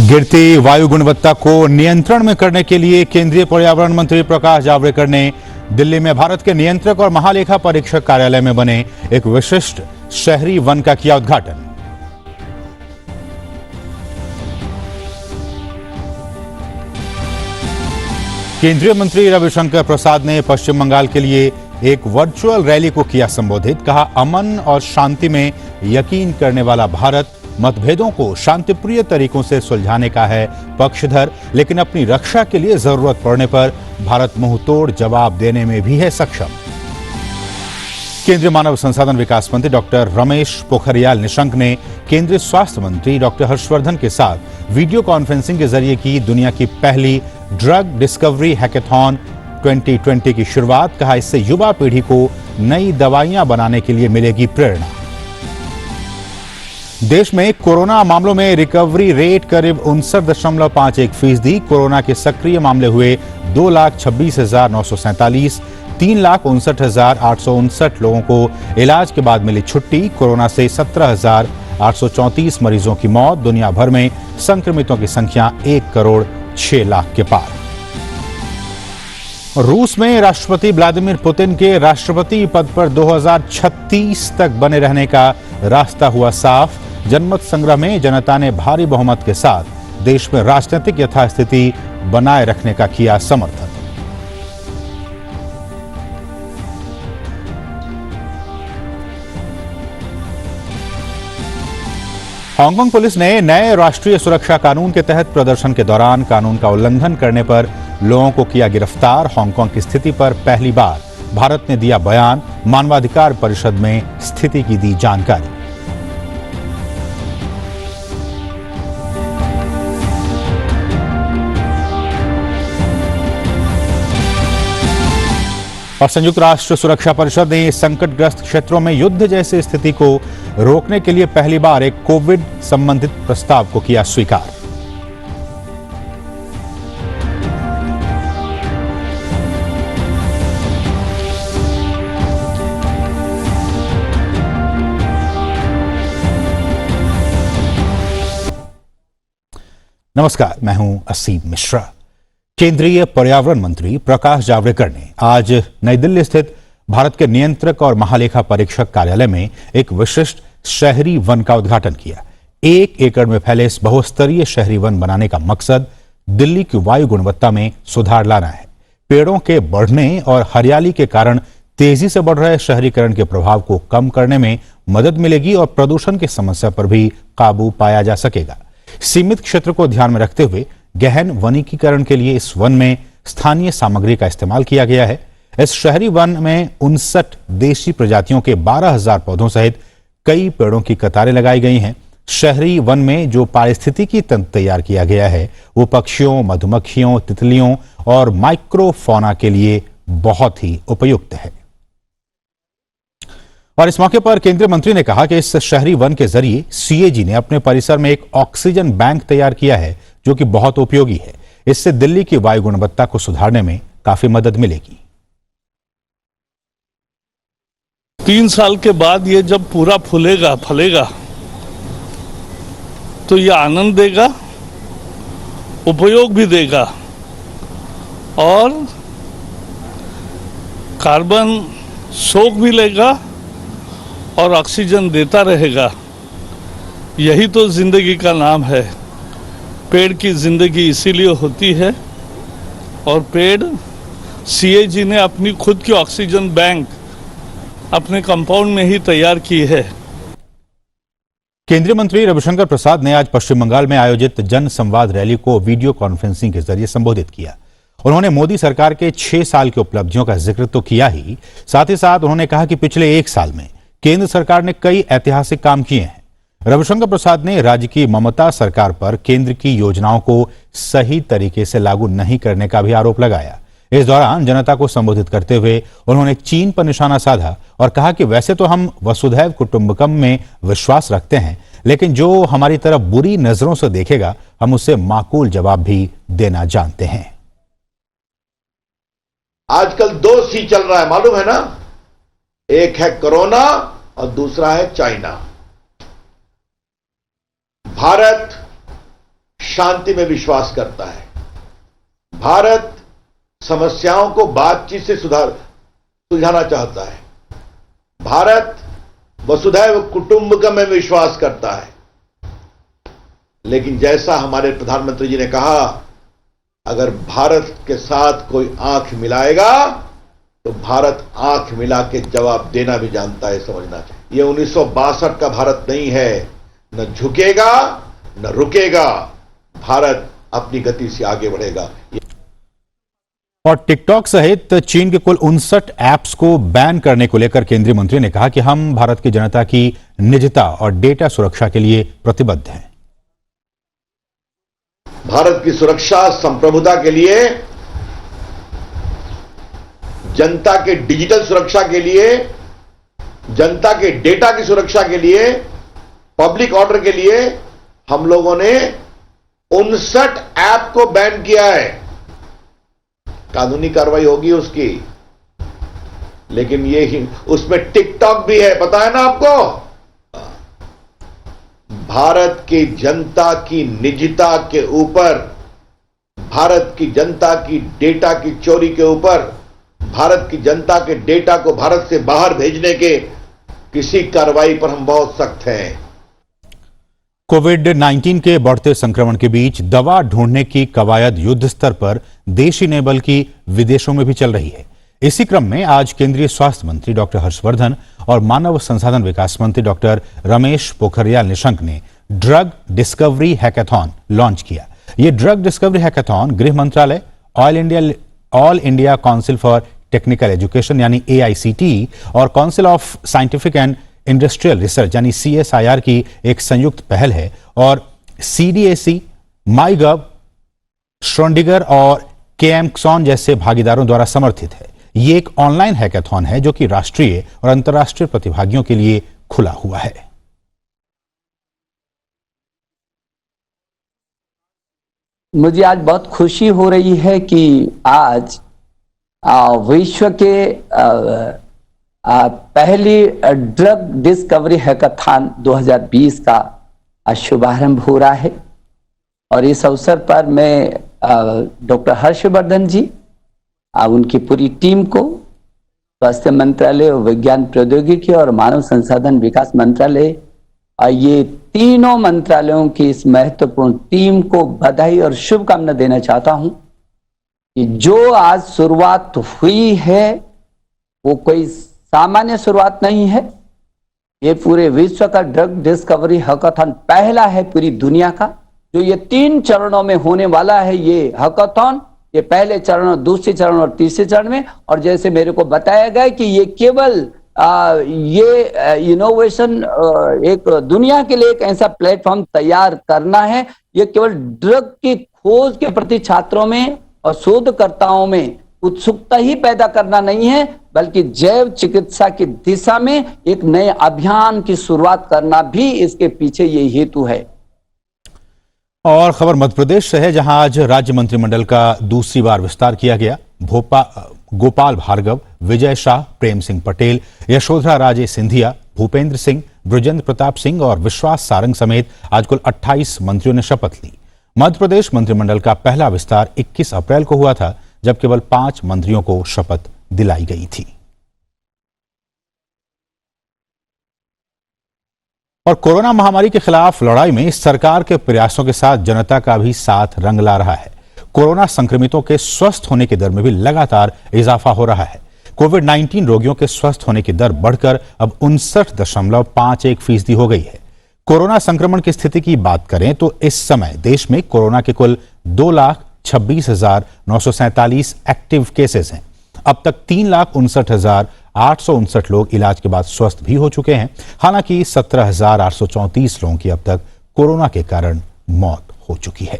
गिरती वायु गुणवत्ता को नियंत्रण में करने के लिए केंद्रीय पर्यावरण मंत्री प्रकाश जावड़ेकर ने दिल्ली में भारत के नियंत्रक और महालेखा परीक्षक कार्यालय में बने एक विशिष्ट शहरी वन का किया उद्घाटन। केंद्रीय मंत्री रविशंकर प्रसाद ने पश्चिम बंगाल के लिए एक वर्चुअल रैली को किया संबोधित। कहा, अमन और शांति में यकीन करने वाला भारत मतभेदों को शांतिप्रिय तरीकों से सुलझाने का है पक्षधर, लेकिन अपनी रक्षा के लिए जरूरत पड़ने पर भारत मुंहतोड़ जवाब देने में भी है सक्षम। केंद्रीय मानव संसाधन विकास मंत्री डॉक्टर रमेश पोखरियाल निशंक ने केंद्रीय स्वास्थ्य मंत्री डॉक्टर हर्षवर्धन के साथ वीडियो कॉन्फ्रेंसिंग के जरिए की दुनिया की पहली ड्रग डिस्कवरी हैकेथॉन 2020 की शुरुआत। कहा, इससे युवा पीढ़ी को नई दवाइयां बनाने के लिए मिलेगी प्रेरणा। देश में कोरोना मामलों में रिकवरी रेट करीब 59.51%। कोरोना के सक्रिय मामले हुए 2,26,947, 3,59,859 लोगों को इलाज के बाद मिली छुट्टी। कोरोना से 17,834 मरीजों की मौत। दुनिया भर में संक्रमितों की संख्या 1,06,00,000 के पार। रूस में राष्ट्रपति व्लादिमीर पुतिन के राष्ट्रपति पद पर 2036 तक बने रहने का रास्ता हुआ साफ। जनमत संग्रह में जनता ने भारी बहुमत के साथ देश में राजनीतिक यथास्थिति बनाए रखने का किया समर्थन। हांगकांग पुलिस ने नए राष्ट्रीय सुरक्षा कानून के तहत प्रदर्शन के दौरान कानून का उल्लंघन करने पर लोगों को किया गिरफ्तार। हांगकांग की स्थिति पर पहली बार भारत ने दिया बयान। मानवाधिकार परिषद में स्थिति की दी जानकारी। और संयुक्त राष्ट्र सुरक्षा परिषद ने संकटग्रस्त क्षेत्रों में युद्ध जैसी स्थिति को रोकने के लिए पहली बार एक कोविड संबंधित प्रस्ताव को किया स्वीकार। नमस्कार, मैं हूं असीम मिश्रा। केंद्रीय पर्यावरण मंत्री प्रकाश जावड़ेकर ने आज नई दिल्ली स्थित भारत के नियंत्रक और महालेखा परीक्षक कार्यालय में एक विशिष्ट शहरी वन का उद्घाटन किया। 1 एकड़ में फैले इस बहुस्तरीय शहरी वन बनाने का मकसद दिल्ली की वायु गुणवत्ता में सुधार लाना है। पेड़ों के बढ़ने और हरियाली के कारण तेजी से बढ़ रहे शहरीकरण के प्रभाव को कम करने में मदद मिलेगी और प्रदूषण की समस्या पर भी काबू पाया जा सकेगा। सीमित क्षेत्र को ध्यान में रखते हुए गहन वनीकरण के लिए इस वन में स्थानीय सामग्री का इस्तेमाल किया गया है। इस शहरी वन में 59 देशी प्रजातियों के 12,000 पौधों सहित कई पेड़ों की कतारें लगाई गई हैं। शहरी वन में जो पारिस्थितिकी तंत्र तैयार किया गया है वो पक्षियों, मधुमक्खियों, तितलियों और माइक्रोफौना के लिए बहुत ही उपयुक्त है। और इस मौके पर केंद्रीय मंत्री ने कहा कि इस शहरी वन के जरिए सीएजी ने अपने परिसर में एक ऑक्सीजन बैंक तैयार किया है जो कि बहुत उपयोगी है। इससे दिल्ली की वायु गुणवत्ता को सुधारने में काफी मदद मिलेगी। 3 साल के बाद ये जब पूरा फलेगा तो ये आनंद देगा, उपयोग भी देगा और कार्बन सोख भी लेगा और ऑक्सीजन देता रहेगा। यही तो जिंदगी का नाम है। पेड़ की जिंदगी इसीलिए होती है और पेड़ सीएजी ने अपनी खुद की ऑक्सीजन बैंक अपने कंपाउंड में ही तैयार की है। केंद्रीय मंत्री रविशंकर प्रसाद ने आज पश्चिम बंगाल में आयोजित जन संवाद रैली को वीडियो कॉन्फ्रेंसिंग के जरिए संबोधित किया। उन्होंने मोदी सरकार के 6 साल की उपलब्धियों का जिक्र तो किया ही, साथ ही साथ उन्होंने कहा कि पिछले 1 साल में केंद्र सरकार ने कई ऐतिहासिक काम किए हैं। रविशंकर प्रसाद ने राज्य की ममता सरकार पर केंद्र की योजनाओं को सही तरीके से लागू नहीं करने का भी आरोप लगाया। इस दौरान जनता को संबोधित करते हुए उन्होंने चीन पर निशाना साधा और कहा कि वैसे तो हम वसुधैव कुटुंबकम में विश्वास रखते हैं, लेकिन जो हमारी तरफ बुरी नजरों से देखेगा हम उसे माकूल जवाब भी देना जानते हैं। आजकल 2 सी चल रहा है, मालूम है ना? एक है कोरोना और दूसरा है चाइना। भारत शांति में विश्वास करता है। भारत समस्याओं को बातचीत से सुलझाना चाहता है। भारत वसुधैव कुटुंबकम में विश्वास करता है। लेकिन जैसा हमारे प्रधानमंत्री जी ने कहा, अगर भारत के साथ कोई आंख मिलाएगा तो भारत आंख मिला के जवाब देना भी जानता है, समझना चाहिए। यह 1962 का भारत नहीं है। न झुकेगा न रुकेगा, भारत अपनी गति से आगे बढ़ेगा। और टिकटॉक सहित चीन के कुल 59 ऐप्स को बैन करने को लेकर केंद्रीय मंत्री ने कहा कि हम भारत की जनता की निजता और डेटा सुरक्षा के लिए प्रतिबद्ध हैं। भारत की सुरक्षा संप्रभुता के लिए, जनता के डिजिटल सुरक्षा के लिए, जनता के डेटा की सुरक्षा के लिए, पब्लिक ऑर्डर के लिए हम लोगों ने 59 ऐप को बैन किया है। कानूनी कार्रवाई होगी उसकी, लेकिन ये उसमें टिकटॉक भी है, पता है ना आपको। भारत की जनता की निजता के ऊपर, भारत की जनता की डेटा की चोरी के ऊपर, भारत की जनता के डेटा को भारत से बाहर भेजने के किसी कार्रवाई पर हम बहुत सख्त हैं। कोविड-19 के बढ़ते संक्रमण के बीच दवा ढूंढने की कवायद युद्ध स्तर पर देश ही नहीं बल्कि विदेशों में भी चल रही है। इसी क्रम में आज केंद्रीय स्वास्थ्य मंत्री डॉक्टर हर्षवर्धन और मानव संसाधन विकास मंत्री डॉक्टर रमेश पोखरियाल निशंक ने ड्रग डिस्कवरी हैकाथॉन लॉन्च किया। यह ड्रग डिस्कवरी हैकाथॉन गृह मंत्रालय, all India council for technical education यानी AICTE और council of scientific and industrial research यानी CSIR की एक संयुक्त पहल है और CDAC, माईगव, श्रोडिंगर और केएमक्सॉन जैसे भागीदारों द्वारा समर्थित है। ये एक ऑनलाइन हैकाथॉन है जो कि राष्ट्रीय और अंतर्राष्ट्रीय प्रतिभागियों के लिए खुला हुआ है। मुझे आज बहुत खुशी हो रही है कि आज विश्व के पहली ड्रग डिस्कवरी हैकाथॉन 2020 का शुभारंभ हो रहा है। और इस अवसर पर मैं डॉक्टर हर्षवर्धन जी, उनकी पूरी टीम को, स्वास्थ्य मंत्रालय, विज्ञान प्रौद्योगिकी और मानव संसाधन विकास मंत्रालय, ये तीनों मंत्रालयों की इस महत्वपूर्ण टीम को बधाई और शुभकामना देना चाहता हूं कि जो आज शुरुआत हुई है वो कोई सामान्य शुरुआत नहीं है। ये पूरे विश्व का ड्रग डिस्कवरी हैकाथॉन पहला है पूरी दुनिया का, जो ये 3 चरणों में होने वाला है। ये हैकाथॉन, ये पहले चरण, दूसरे चरण और तीसरे चरण में। और जैसे मेरे को बताया गया कि ये केवल ये इनोवेशन एक दुनिया के लिए एक ऐसा प्लेटफॉर्म तैयार करना है। ये केवल ड्रग की खोज के प्रति छात्रों में और शोधकर्ताओं में उत्सुकता ही पैदा करना नहीं है, बल्कि जैव चिकित्सा की दिशा में एक नए अभियान की शुरुआत करना भी इसके पीछे ये हेतु है। और खबर मध्य प्रदेश से है, जहां आज राज्य मंत्रिमंडल का दूसरी बार विस्तार किया गया। गोपाल भार्गव, विजय शाह, प्रेम सिंह पटेल, यशोधरा राजे सिंधिया, भूपेंद्र सिंह, बृजेंद्र प्रताप सिंह और विश्वास सारंग समेत आज कुल 28 मंत्रियों ने शपथ ली। मध्य प्रदेश मंत्रिमंडल का पहला विस्तार 21 अप्रैल को हुआ था, जब केवल 5 मंत्रियों को शपथ दिलाई गई थी। और कोरोना महामारी के खिलाफ लड़ाई में सरकार के प्रयासों के साथ जनता का भी साथ रंग ला रहा है। कोरोना संक्रमितों के स्वस्थ होने की दर में भी लगातार इजाफा हो रहा है। कोविड-19 रोगियों के स्वस्थ होने की दर बढ़कर अब 59.51% हो गई है। कोरोना संक्रमण की स्थिति की बात करें तो इस समय देश में कोरोना के कुल 2,26,947 एक्टिव केसेस हैं। अब तक 3,59,859 लोग इलाज के बाद स्वस्थ भी हो चुके हैं। हालांकि 17,834 लोगों की अब तक कोरोना के कारण मौत हो चुकी है।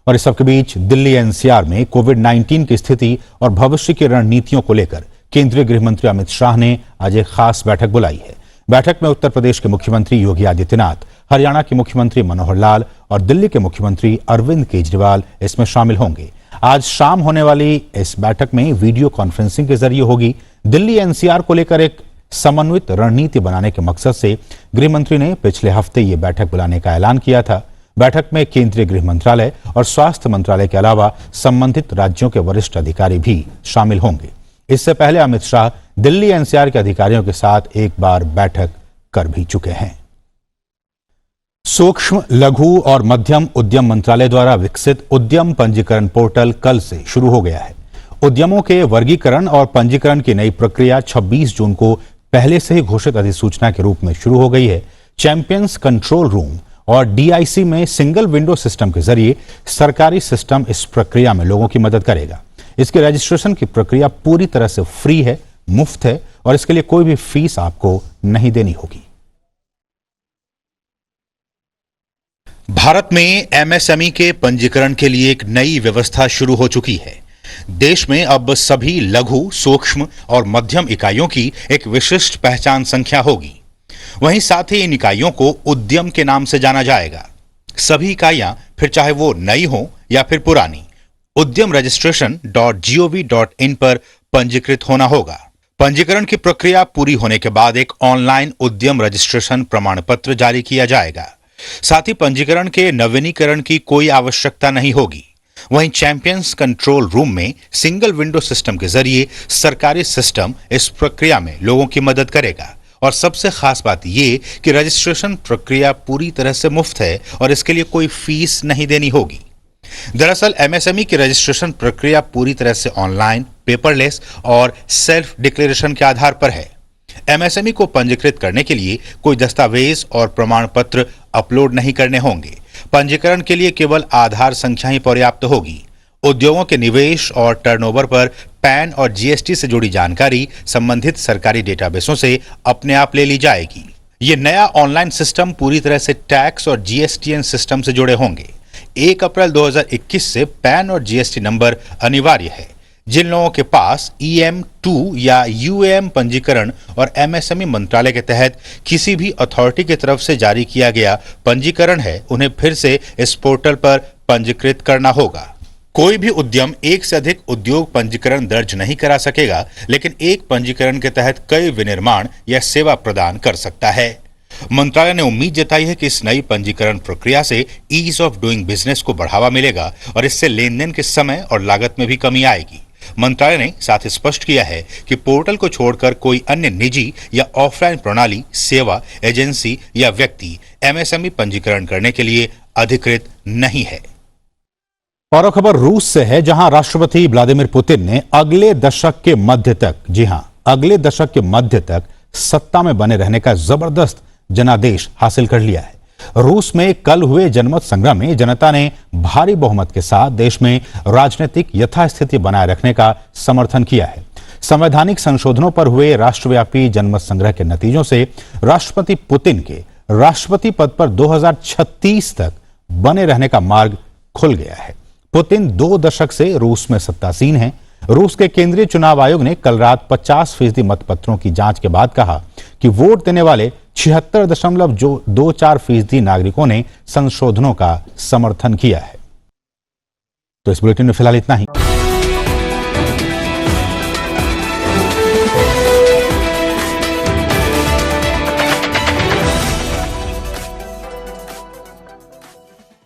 और इस सबके बीच दिल्ली NCR में कोविड-19 की स्थिति और भविष्य की रणनीतियों को लेकर केंद्रीय गृह मंत्री अमित शाह ने आज एक खास बैठक बुलाई है। बैठक में उत्तर प्रदेश के मुख्यमंत्री योगी आदित्यनाथ, हरियाणा के मुख्यमंत्री मनोहर लाल और दिल्ली के मुख्यमंत्री अरविंद केजरीवाल इसमें शामिल होंगे। आज शाम होने वाली इस बैठक में वीडियो कॉन्फ्रेंसिंग के जरिए होगी। दिल्ली NCR को लेकर एक समन्वित रणनीति बनाने के मकसद से गृह मंत्री ने पिछले हफ्ते ये बैठक बुलाने का ऐलान किया था। बैठक में केंद्रीय गृह मंत्रालय और स्वास्थ्य मंत्रालय के अलावा संबंधित राज्यों के वरिष्ठ अधिकारी भी शामिल होंगे। इससे पहले अमित शाह दिल्ली एनसीआर के अधिकारियों के साथ एक बार बैठक कर भी चुके हैं। सूक्ष्म, लघु और मध्यम उद्यम मंत्रालय द्वारा विकसित उद्यम पंजीकरण पोर्टल कल से शुरू हो गया है। उद्यमों के वर्गीकरण और पंजीकरण की नई प्रक्रिया 26 जून को पहले से ही घोषित अधिसूचना के रूप में शुरू हो गई है। चैंपियंस कंट्रोल रूम और डीआईसी में सिंगल विंडो सिस्टम के जरिए सरकारी सिस्टम इस प्रक्रिया में लोगों की मदद करेगा। इसके रजिस्ट्रेशन की प्रक्रिया पूरी तरह से फ्री है, मुफ्त है और इसके लिए कोई भी फीस आपको नहीं देनी होगी। भारत में एमएसएमई के पंजीकरण के लिए एक नई व्यवस्था शुरू हो चुकी है। देश में अब सभी लघु, सूक्ष्म और मध्यम इकाइयों की एक विशिष्ट पहचान संख्या होगी। वहीं साथ ही इन इकाइयों को उद्यम के नाम से जाना जाएगा। सभी इकाइयां, फिर चाहे वो नई हो या फिर पुरानी, उद्यम registration.gov.in पर पंजीकृत होना होगा। पंजीकरण की प्रक्रिया पूरी होने के बाद एक ऑनलाइन उद्यम रजिस्ट्रेशन प्रमाण पत्र जारी किया जाएगा। साथ ही पंजीकरण के नवीनीकरण की कोई आवश्यकता नहीं होगी। वहीं चैंपियंस कंट्रोल रूम में सिंगल विंडो सिस्टम के जरिए सरकारी सिस्टम इस प्रक्रिया में लोगों की मदद करेगा। और सबसे खास बात यह कि रजिस्ट्रेशन प्रक्रिया पूरी तरह से मुफ्त है और इसके लिए कोई फीस नहीं देनी होगी। दरअसल एमएसएमई की रजिस्ट्रेशन प्रक्रिया पूरी तरह से ऑनलाइन, पेपरलेस और सेल्फ डिक्लेरेशन के आधार पर है। एमएसएमई को पंजीकृत करने के लिए कोई दस्तावेज और प्रमाण पत्र अपलोड नहीं करने होंगे। पंजीकरण के लिए केवल आधार संख्या ही पर्याप्त होगी। उद्योगों के निवेश और टर्नओवर पर पैन और जीएसटी से जुड़ी जानकारी संबंधित सरकारी डेटाबेसों से अपने आप ले ली जाएगी। ये नया ऑनलाइन सिस्टम पूरी तरह से टैक्स और जीएसटीएन सिस्टम से जुड़े होंगे। 1 अप्रैल 2021 से पैन और जीएसटी नंबर अनिवार्य है। जिन लोगों के पास EM2 या UAM पंजीकरण और एमएसएमई मंत्रालय के तहत किसी भी अथॉरिटी की तरफ से जारी किया गया पंजीकरण है, उन्हें फिर से इस पोर्टल पर पंजीकृत करना होगा। कोई भी उद्यम एक से अधिक उद्योग पंजीकरण दर्ज नहीं करा सकेगा, लेकिन एक पंजीकरण के तहत कई विनिर्माण या सेवा प्रदान कर सकता है। मंत्रालय ने उम्मीद जताई है कि इस नई पंजीकरण प्रक्रिया से ईज ऑफ डूइंग बिजनेस को बढ़ावा मिलेगा और इससे लेन देन के समय और लागत में भी कमी आएगी। मंत्रालय ने साथ ही स्पष्ट किया है कि पोर्टल को छोड़कर कोई अन्य निजी या ऑफलाइन प्रणाली, सेवा, एजेंसी या व्यक्ति एमएसएमई पंजीकरण करने के लिए अधिकृत नहीं है। और खबर रूस से है, जहां राष्ट्रपति व्लादिमीर पुतिन ने अगले दशक के मध्य तक, जी हां, अगले दशक के मध्य तक सत्ता में बने रहने का जबरदस्त जनादेश हासिल कर लिया है। रूस में कल हुए जनमत संग्रह में जनता ने भारी बहुमत के साथ देश में राजनीतिक यथास्थिति बनाए रखने का समर्थन किया है। संवैधानिक संशोधनों पर हुए राष्ट्रव्यापी जनमत संग्रह के नतीजों से राष्ट्रपति पुतिन के राष्ट्रपति पद पर 2036 तक बने रहने का मार्ग खुल गया है। पुतिन 2 दशक से रूस में सत्तासीन हैं। रूस के केंद्रीय चुनाव आयोग ने कल रात 50% मतपत्रों की जांच के बाद कहा कि वोट देने वाले 76.24% नागरिकों ने संशोधनों का समर्थन किया है। तो इस बुलेटिन में फिलहाल इतना ही।